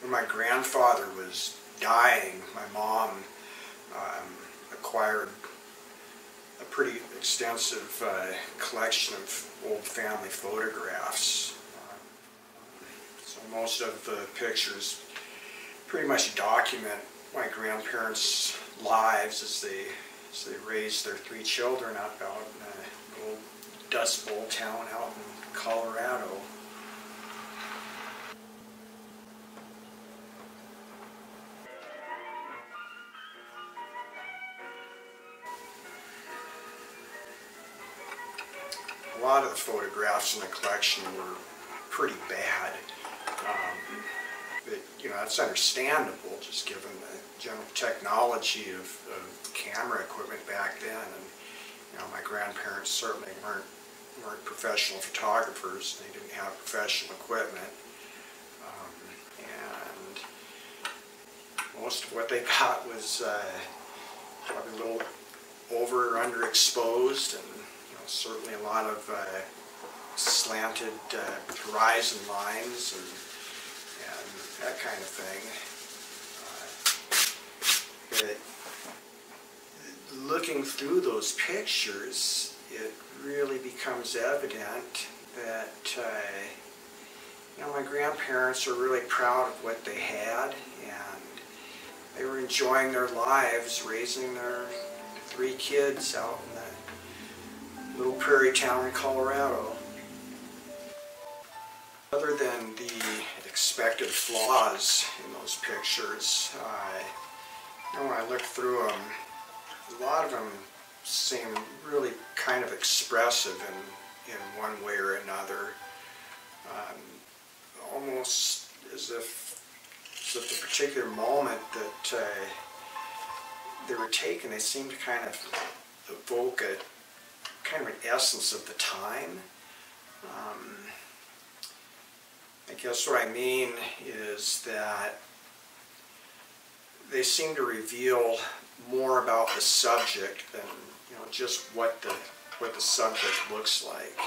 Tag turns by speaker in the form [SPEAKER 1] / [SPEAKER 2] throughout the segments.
[SPEAKER 1] when my grandfather was dying, my mom acquired a pretty extensive collection of old family photographs. So most of the pictures pretty much document my grandparents' lives as they raised their 3 children up out in a little Dust Bowl town out in Colorado. A lot of the photographs in the collection were pretty bad, but you know, that's understandable just given the general technology of camera equipment back then. And you know, my grandparents certainly weren't professional photographers. They didn't have professional equipment, and most of what they got was probably a little over or underexposed, and certainly a lot of slanted horizon lines and that kind of thing. But looking through those pictures, it really becomes evident that you know, my grandparents are really proud of what they had, and they were enjoying their lives raising their 3 kids out in the little prairie town in Colorado. Other than the expected flaws in those pictures, you know, when I looked through them, a lot of them seem really kind of expressive in one way or another. Almost as if the particular moment that they were taken, they seemed to kind of evoke a kind of an essence of the time. I guess what I mean is that they seem to reveal more about the subject than, you know, just what the subject looks like.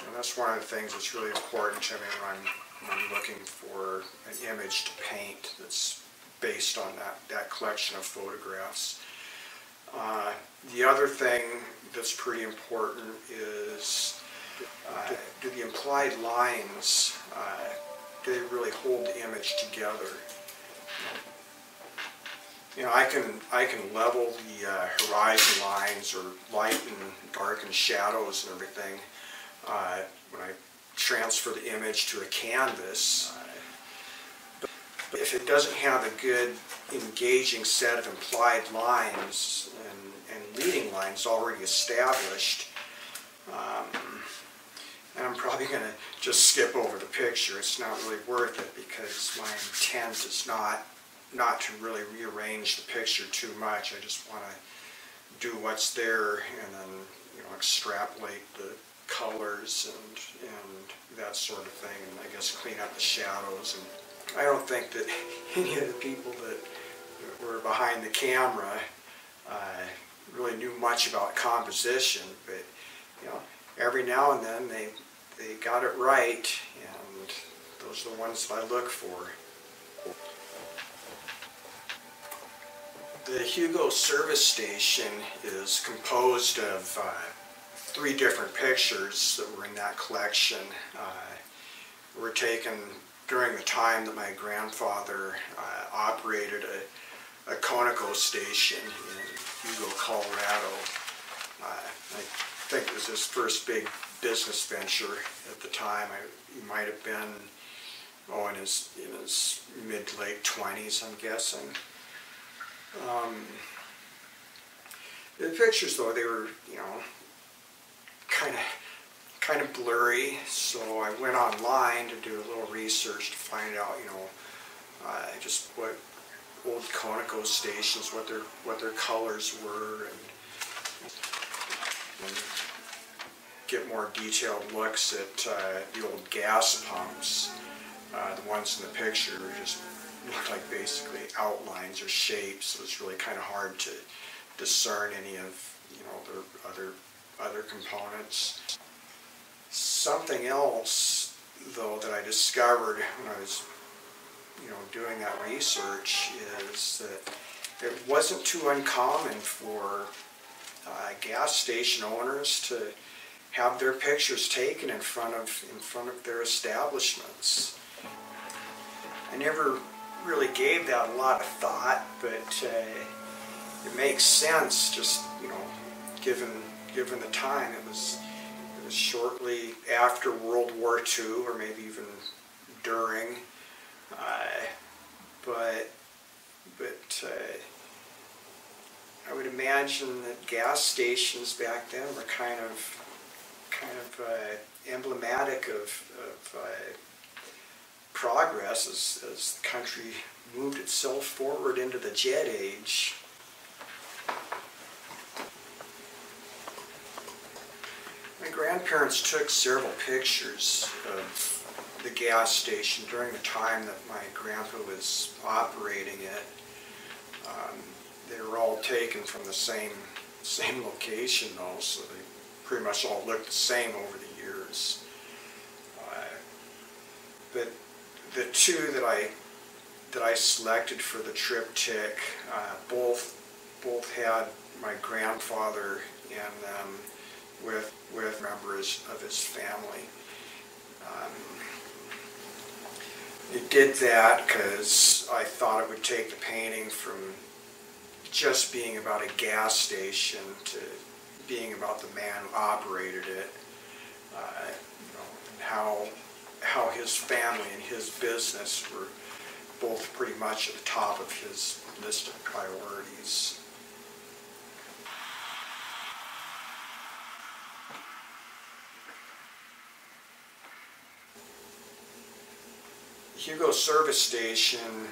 [SPEAKER 1] And that's one of the things that's really important to me when I'm looking for an image to paint that's based on that collection of photographs. The other thing that's pretty important is do the implied lines, do they really hold the image together? You know, I can level the horizon lines or lighten, darken shadows and everything when I transfer the image to a canvas. But if it doesn't have a good engaging set of implied lines and leading lines already established, and I'm probably going to just skip over the picture. It's not really worth it because my intent is not to really rearrange the picture too much. I just want to do what's there and then, you know, extrapolate the colors and that sort of thing, and I guess clean up the shadows. And I don't think that any of the people that were behind the camera really knew much about composition, but you know, every now and then they got it right, and those are the ones that I look for. The Hugo Service Station is composed of 3 different pictures that were in that collection. Were taken during the time that my grandfather operated a Conoco station in Hugo, Colorado. I think it was his first big business venture at the time. He might have been, in his mid to late 20s, I'm guessing. The pictures, though, they were, you know, kind of blurry, so I went online to do a little research to find out, you know, just what old Conoco stations, what their colors were, and get more detailed looks at the old gas pumps. The ones in the picture just look like basically outlines or shapes, so it's really kind of hard to discern any of, you know, their other components. Something else, though, that I discovered when I was doing that research is that it wasn't too uncommon for gas station owners to have their pictures taken in front of their establishments. I never really gave that a lot of thought, but it makes sense. Just given the time, it was shortly after World War II, or maybe even during. But I would imagine that gas stations back then were kind of emblematic of progress as the country moved itself forward into the jet age. My grandparents took several pictures of the gas station during the time that my grandpa was operating it. They were all taken from the same location though, so they pretty much all looked the same over the years. But the two that I selected for the triptych, both had my grandfather in them with members of his family. It did that because I thought it would take the painting from just being about a gas station to being about the man who operated it, and how his family and his business were both pretty much at the top of his list of priorities. Hugo Service Station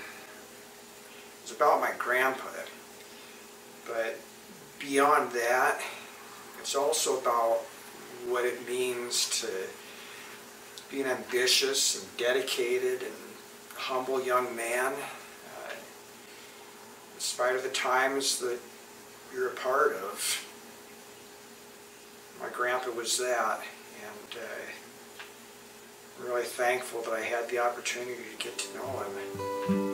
[SPEAKER 1] is about my grandpa, but beyond that, it's also about what it means to be an ambitious and dedicated and humble young man, in spite of the times that you're a part of. My grandpa was that, and I'm really thankful that I had the opportunity to get to know him.